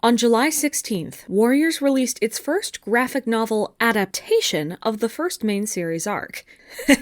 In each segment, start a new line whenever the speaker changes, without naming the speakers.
On July 16th, Warriors released its first graphic novel adaptation of the first main series arc.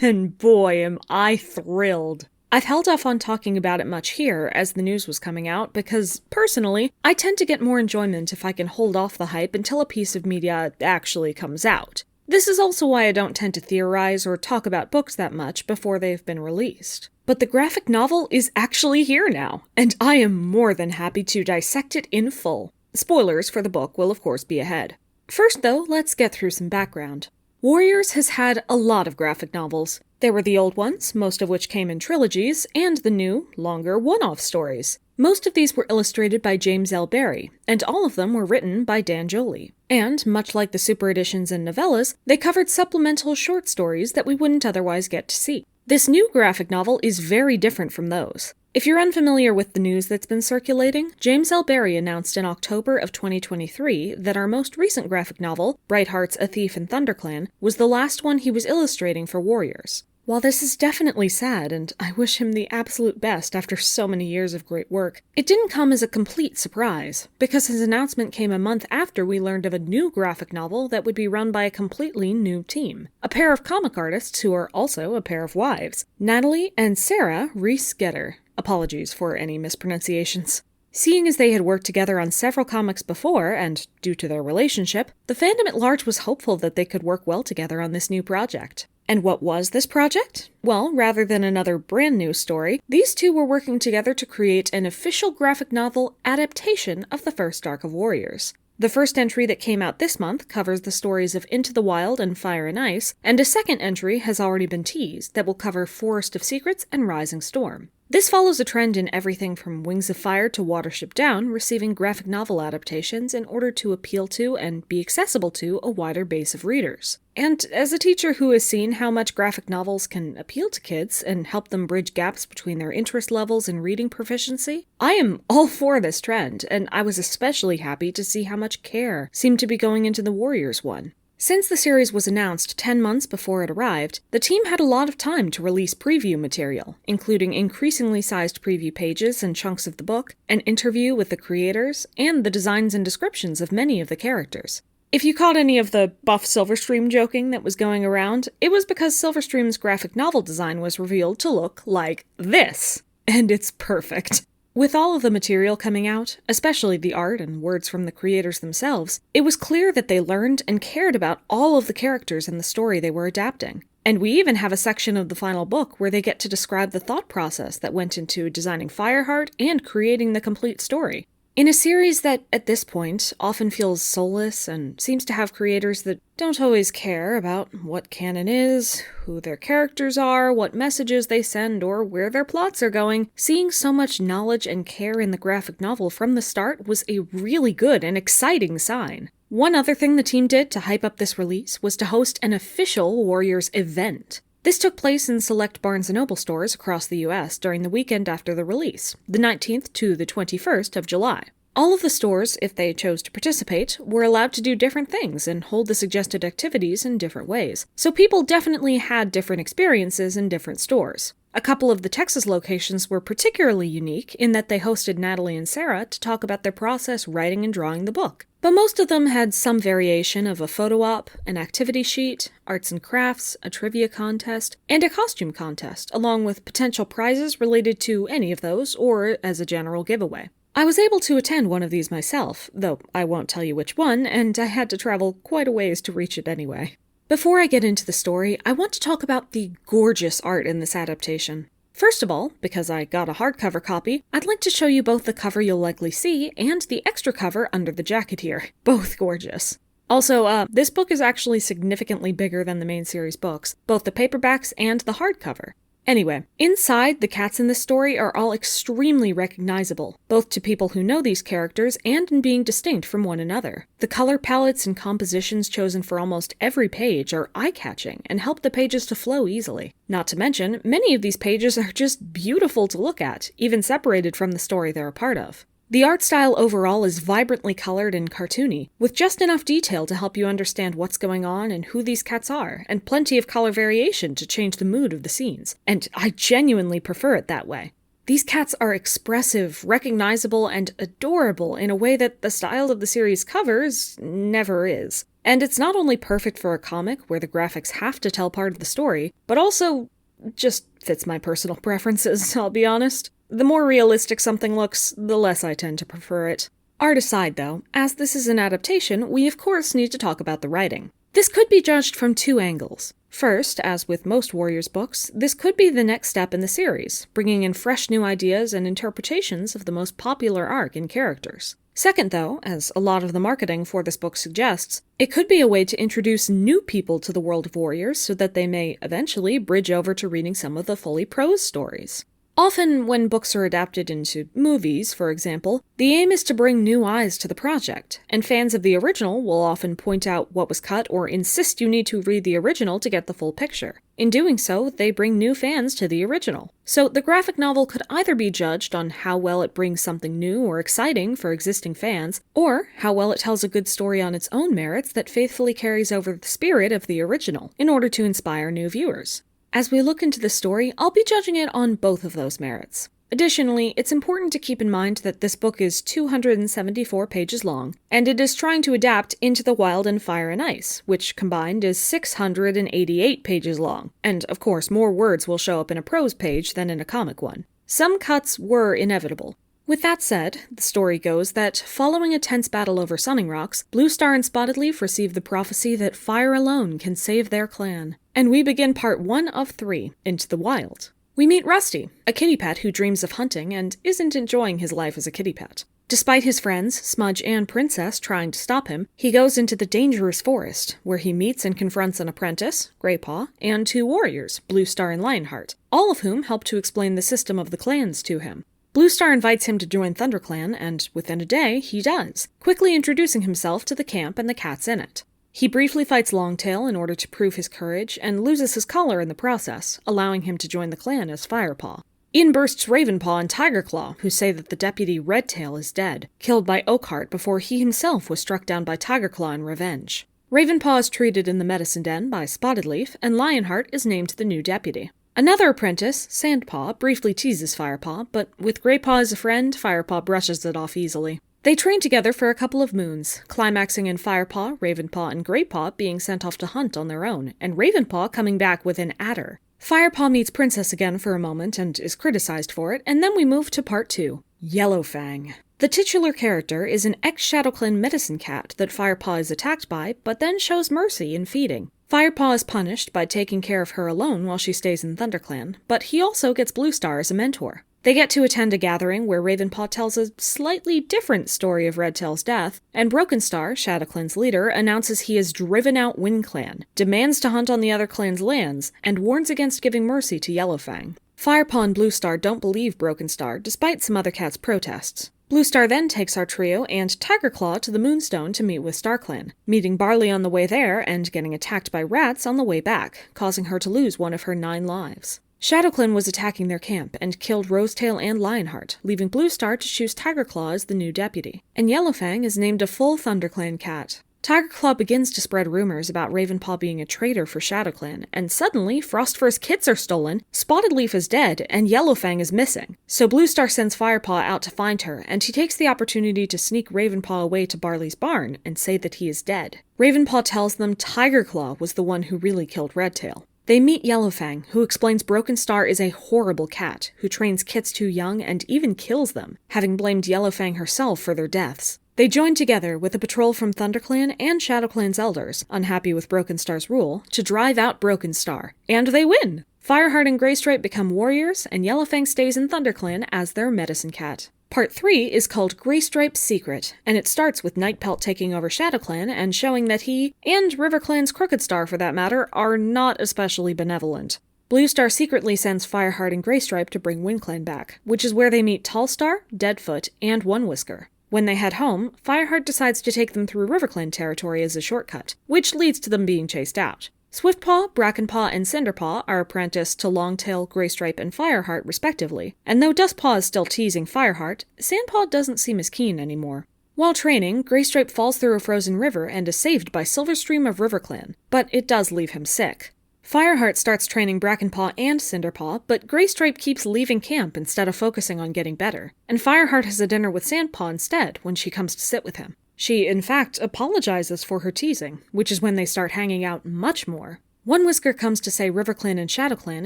And boy, am I thrilled. I've held off on talking about it much here as the news was coming out because, personally, I tend to get more enjoyment if I can hold off the hype until a piece of media actually comes out. This is also why I don't tend to theorize or talk about books that much before they've been released. But the graphic novel is actually here now, and I am more than happy to dissect it in full. Spoilers for the book will of course be ahead. First though, let's get through some background. Warriors has had a lot of graphic novels. There were the old ones, most of which came in trilogies, and the new, longer one-off stories. Most of these were illustrated by James L. Barrie, and all of them were written by Dan Jolie. And, much like the super editions and novellas, they covered supplemental short stories that we wouldn't otherwise get to see. This new graphic novel is very different from those. If you're unfamiliar with the news that's been circulating, James L. Barrie announced in October of 2023 that our most recent graphic novel, Brightheart's A Thief in ThunderClan, was the last one he was illustrating for Warriors. While this is definitely sad, and I wish him the absolute best after so many years of great work, it didn't come as a complete surprise, because his announcement came a month after we learned of a new graphic novel that would be run by a completely new team. A pair of comic artists who are also a pair of wives, Natalie and Sarah Rees-Getter. Apologies for any mispronunciations. Seeing as they had worked together on several comics before, and due to their relationship, the fandom at large was hopeful that they could work well together on this new project. And what was this project? Well, rather than another brand new story, these two were working together to create an official graphic novel adaptation of the first arc of Warriors. The first entry that came out this month covers the stories of Into the Wild and Fire and Ice, and a second entry has already been teased that will cover Forest of Secrets and Rising Storm. This follows a trend in everything from Wings of Fire to Watership Down receiving graphic novel adaptations in order to appeal to and be accessible to a wider base of readers. And as a teacher who has seen how much graphic novels can appeal to kids and help them bridge gaps between their interest levels and reading proficiency, I am all for this trend, and I was especially happy to see how much care seemed to be going into the Warriors one. Since the series was announced 10 months before it arrived, the team had a lot of time to release preview material, including increasingly sized preview pages and chunks of the book, an interview with the creators, and the designs and descriptions of many of the characters. If you caught any of the Buff Silverstream joking that was going around, it was because Silverstream's graphic novel design was revealed to look like this. And it's perfect. With all of the material coming out, especially the art and words from the creators themselves, it was clear that they learned and cared about all of the characters in the story they were adapting. And we even have a section of the final book where they get to describe the thought process that went into designing Fireheart and creating the complete story. In a series that, at this point, often feels soulless and seems to have creators that don't always care about what canon is, who their characters are, what messages they send, or where their plots are going, seeing so much knowledge and care in the graphic novel from the start was a really good and exciting sign. One other thing the team did to hype up this release was to host an official Warriors event. This took place in select Barnes & Noble stores across the US during the weekend after the release, the 19th to the 21st of July. All of the stores, if they chose to participate, were allowed to do different things and hold the suggested activities in different ways, so people definitely had different experiences in different stores. A couple of the Texas locations were particularly unique in that they hosted Natalie and Sarah to talk about their process writing and drawing the book. But most of them had some variation of a photo op, an activity sheet, arts and crafts, a trivia contest, and a costume contest, along with potential prizes related to any of those, or as a general giveaway. I was able to attend one of these myself, though I won't tell you which one, and I had to travel quite a ways to reach it anyway. Before I get into the story, I want to talk about the gorgeous art in this adaptation. First of all, because I got a hardcover copy, I'd like to show you both the cover you'll likely see and the extra cover under the jacket here. Both gorgeous. Also, this book is actually significantly bigger than the main series books, both the paperbacks and the hardcover. Anyway, inside, the cats in this story are all extremely recognizable, both to people who know these characters and in being distinct from one another. The color palettes and compositions chosen for almost every page are eye-catching and help the pages to flow easily. Not to mention, many of these pages are just beautiful to look at, even separated from the story they're a part of. The art style overall is vibrantly colored and cartoony, with just enough detail to help you understand what's going on and who these cats are, and plenty of color variation to change the mood of the scenes, and I genuinely prefer it that way. These cats are expressive, recognizable, and adorable in a way that the style of the series covers never is. And it's not only perfect for a comic where the graphics have to tell part of the story, but also just fits my personal preferences, I'll be honest. The more realistic something looks, the less I tend to prefer it. Art aside, though, as this is an adaptation, we of course need to talk about the writing. This could be judged from two angles. First, as with most Warriors books, this could be the next step in the series, bringing in fresh new ideas and interpretations of the most popular arc and characters. Second, though, as a lot of the marketing for this book suggests, it could be a way to introduce new people to the world of Warriors so that they may eventually bridge over to reading some of the fully prose stories. Often, when books are adapted into movies, for example, the aim is to bring new eyes to the project, and fans of the original will often point out what was cut or insist you need to read the original to get the full picture. In doing so, they bring new fans to the original. So the graphic novel could either be judged on how well it brings something new or exciting for existing fans, or how well it tells a good story on its own merits that faithfully carries over the spirit of the original, in order to inspire new viewers. As we look into the story, I'll be judging it on both of those merits. Additionally, it's important to keep in mind that this book is 274 pages long, and it is trying to adapt Into the Wild and Fire and Ice, which combined is 688 pages long, and of course more words will show up in a prose page than in a comic one. Some cuts were inevitable. With that said, the story goes that, following a tense battle over Sunning Rocks, Blue Star and Spotted Leaf receive the prophecy that fire alone can save their clan. And we begin part 1 of 3, Into the Wild. We meet Rusty, a kitty pet who dreams of hunting and isn't enjoying his life as a kitty pet. Despite his friends, Smudge and Princess, trying to stop him, he goes into the dangerous forest, where he meets and confronts an apprentice, Greypaw, and 2 warriors, Blue Star and Lionheart, all of whom help to explain the system of the clans to him. Blue Star invites him to join ThunderClan, and within a day, he does, quickly introducing himself to the camp and the cats in it. He briefly fights Longtail in order to prove his courage, and loses his collar in the process, allowing him to join the clan as Firepaw. In bursts Ravenpaw and Tigerclaw, who say that the deputy Redtail is dead, killed by Oakheart before he himself was struck down by Tigerclaw in revenge. Ravenpaw is treated in the medicine den by Spotted Leaf, and Lionheart is named the new deputy. Another apprentice, Sandpaw, briefly teases Firepaw, but with Greypaw as a friend, Firepaw brushes it off easily. They train together for a couple of moons, climaxing in Firepaw, Ravenpaw, and Greypaw being sent off to hunt on their own, and Ravenpaw coming back with an adder. Firepaw meets Princess again for a moment and is criticized for it, and then we move to part 2, Yellowfang. The titular character is an ex-ShadowClan medicine cat that Firepaw is attacked by, but then shows mercy in feeding. Firepaw is punished by taking care of her alone while she stays in ThunderClan, but he also gets Blue Star as a mentor. They get to attend a gathering where Ravenpaw tells a slightly different story of Redtail's death, and Broken Star, ShadowClan's leader, announces he has driven out WindClan, demands to hunt on the other clan's lands, and warns against giving mercy to Yellowfang. Firepaw and Blue Star don't believe Broken Star, despite some other cats' protests. Blue Star then takes our trio and Tigerclaw to the Moonstone to meet with StarClan, meeting Barley on the way there and getting attacked by rats on the way back, causing her to lose one of her 9 lives. ShadowClan was attacking their camp and killed Rosetail and Lionheart, leaving Blue Star to choose Tigerclaw as the new deputy. And Yellowfang is named a full ThunderClan cat. Tigerclaw begins to spread rumors about Ravenpaw being a traitor for ShadowClan, and suddenly Frostfur's kits are stolen, Spotted Leaf is dead, and Yellowfang is missing. So Blue Star sends Firepaw out to find her, and he takes the opportunity to sneak Ravenpaw away to Barley's barn and say that he is dead. Ravenpaw tells them Tigerclaw was the one who really killed Redtail. They meet Yellowfang, who explains Broken Star is a horrible cat, who trains kits too young and even kills them, having blamed Yellowfang herself for their deaths. They join together with a patrol from ThunderClan and ShadowClan's elders, unhappy with Broken Star's rule, to drive out Broken Star. And they win! Fireheart and Greystripe become warriors, and Yellowfang stays in ThunderClan as their medicine cat. Part 3 is called Greystripe's Secret, and it starts with Nightpelt taking over ShadowClan and showing that he, and RiverClan's Crooked Star for that matter, are not especially benevolent. Blue Star secretly sends Fireheart and Greystripe to bring WindClan back, which is where they meet Tallstar, Deadfoot, and One Whisker. When they head home, Fireheart decides to take them through RiverClan territory as a shortcut, which leads to them being chased out. Swiftpaw, Brackenpaw, and Cinderpaw are apprenticed to Longtail, Greystripe, and Fireheart respectively, and though Dustpaw is still teasing Fireheart, Sandpaw doesn't seem as keen anymore. While training, Greystripe falls through a frozen river and is saved by Silverstream of RiverClan, but it does leave him sick. Fireheart starts training Brackenpaw and Cinderpaw, but Graystripe keeps leaving camp instead of focusing on getting better, and Fireheart has a dinner with Sandpaw instead when she comes to sit with him. She, in fact, apologizes for her teasing, which is when they start hanging out much more. One Whisker comes to say RiverClan and ShadowClan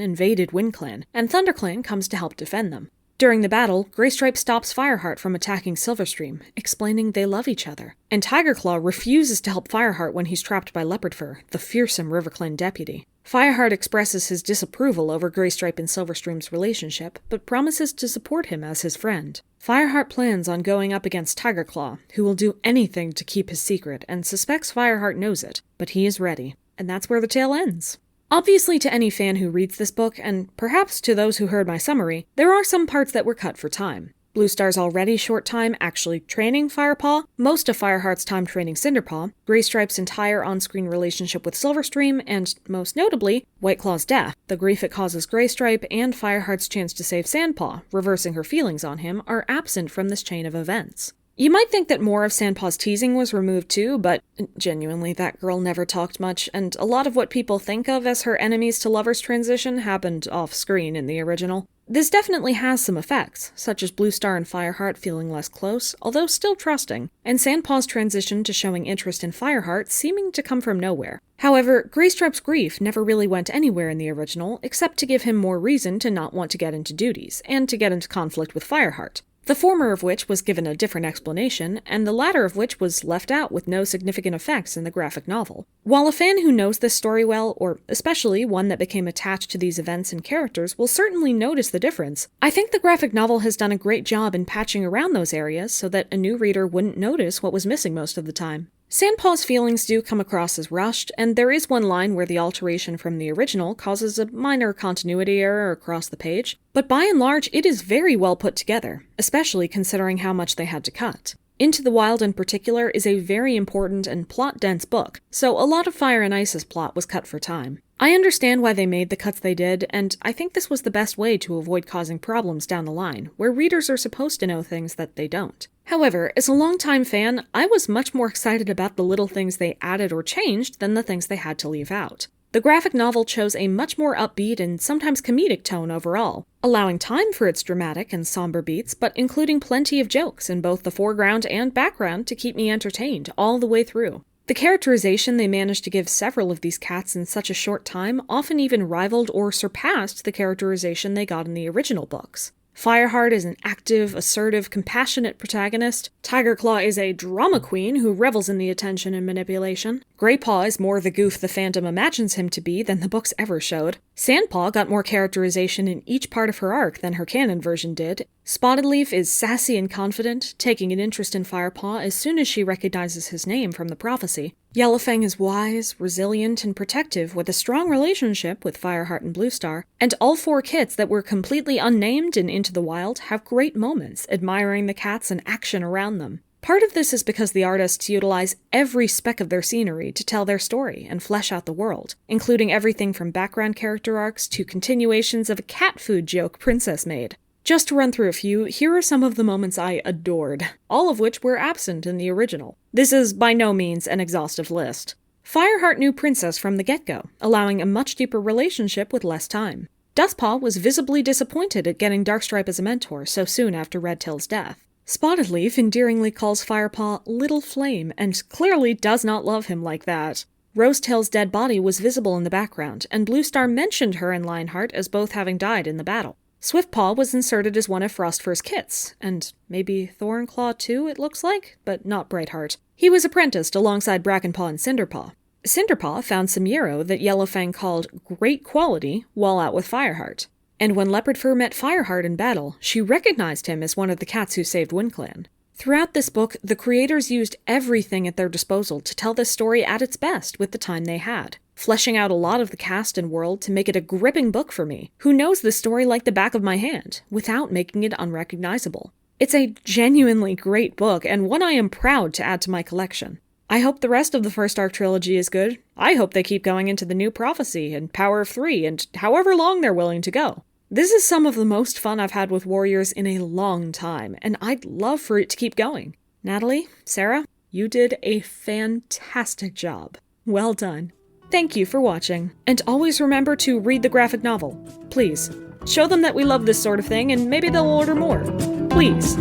invaded WindClan, and ThunderClan comes to help defend them. During the battle, Graystripe stops Fireheart from attacking Silverstream, explaining they love each other. And Tigerclaw refuses to help Fireheart when he's trapped by Leopardfur, the fearsome RiverClan deputy. Fireheart expresses his disapproval over Graystripe and Silverstream's relationship, but promises to support him as his friend. Fireheart plans on going up against Tigerclaw, who will do anything to keep his secret, and suspects Fireheart knows it, but he is ready. And that's where the tale ends. Obviously, to any fan who reads this book, and perhaps to those who heard my summary, there are some parts that were cut for time. Bluestar's already short time actually training Firepaw, most of Fireheart's time training Cinderpaw, Graystripe's entire on-screen relationship with Silverstream, and, most notably, Whiteclaw's death, the grief it causes Graystripe, and Fireheart's chance to save Sandpaw, reversing her feelings on him, are absent from this chain of events. You might think that more of Sandpaw's teasing was removed too, but genuinely, that girl never talked much, and a lot of what people think of as her enemies to lovers transition happened off-screen in the original. This definitely has some effects, such as Bluestar and Fireheart feeling less close, although still trusting, and Sandpaw's transition to showing interest in Fireheart seeming to come from nowhere. However, Graystripe's grief never really went anywhere in the original, except to give him more reason to not want to get into duties, and to get into conflict with Fireheart. The former of which was given a different explanation, and the latter of which was left out with no significant effects in the graphic novel. While a fan who knows this story well, or especially one that became attached to these events and characters, will certainly notice the difference, I think the graphic novel has done a great job in patching around those areas so that a new reader wouldn't notice what was missing most of the time. Sandpaw's feelings do come across as rushed, and there is one line where the alteration from the original causes a minor continuity error across the page, but by and large it is very well put together, especially considering how much they had to cut. Into the Wild in particular is a very important and plot-dense book, so a lot of Fire and Ice's plot was cut for time. I understand why they made the cuts they did, and I think this was the best way to avoid causing problems down the line, where readers are supposed to know things that they don't. However, as a longtime fan, I was much more excited about the little things they added or changed than the things they had to leave out. The graphic novel chose a much more upbeat and sometimes comedic tone overall, allowing time for its dramatic and somber beats, but including plenty of jokes in both the foreground and background to keep me entertained all the way through. The characterization they managed to give several of these cats in such a short time often even rivaled or surpassed the characterization they got in the original books. Fireheart is an active, assertive, compassionate protagonist. Tigerclaw is a drama queen who revels in the attention and manipulation. Graypaw is more the goof the fandom imagines him to be than the books ever showed. Sandpaw got more characterization in each part of her arc than her canon version did. Spotted Leaf is sassy and confident, taking an interest in Firepaw as soon as she recognizes his name from the prophecy. Yellowfang is wise, resilient, and protective with a strong relationship with Fireheart and Bluestar, and all four kits that were completely unnamed in Into the Wild have great moments admiring the cats and action around them. Part of this is because the artists utilize every speck of their scenery to tell their story and flesh out the world, including everything from background character arcs to continuations of a cat food joke Princess made. Just to run through a few, here are some of the moments I adored, all of which were absent in the original. This is by no means an exhaustive list. Fireheart knew Princess from the get-go, allowing a much deeper relationship with less time. Dustpaw was visibly disappointed at getting Darkstripe as a mentor so soon after Redtail's death. Spotted Leaf endearingly calls Firepaw Little Flame and clearly does not love him like that. Rosetail's dead body was visible in the background, and Bluestar mentioned her and Lionheart as both having died in the battle. Swiftpaw was inserted as one of Frostfur's kits, and maybe Thornclaw too, it looks like, but not Brightheart. He was apprenticed alongside Brackenpaw and Cinderpaw. Cinderpaw found some Yarrow that Yellowfang called great quality while out with Fireheart. And when Leopardfur met Fireheart in battle, she recognized him as one of the cats who saved WindClan. Throughout this book, the creators used everything at their disposal to tell this story at its best with the time they had, fleshing out a lot of the cast and world to make it a gripping book for me, who knows the story like the back of my hand, without making it unrecognizable. It's a genuinely great book, and one I am proud to add to my collection. I hope the rest of the first arc trilogy is good. I hope they keep going into the New Prophecy and Power of Three, and however long they're willing to go. This is some of the most fun I've had with Warriors in a long time, and I'd love for it to keep going. Natalie, Sarah, you did a fantastic job. Well done. Thank you for watching, and always remember to read the graphic novel. Please. Show them that we love this sort of thing, and maybe they'll order more. Please.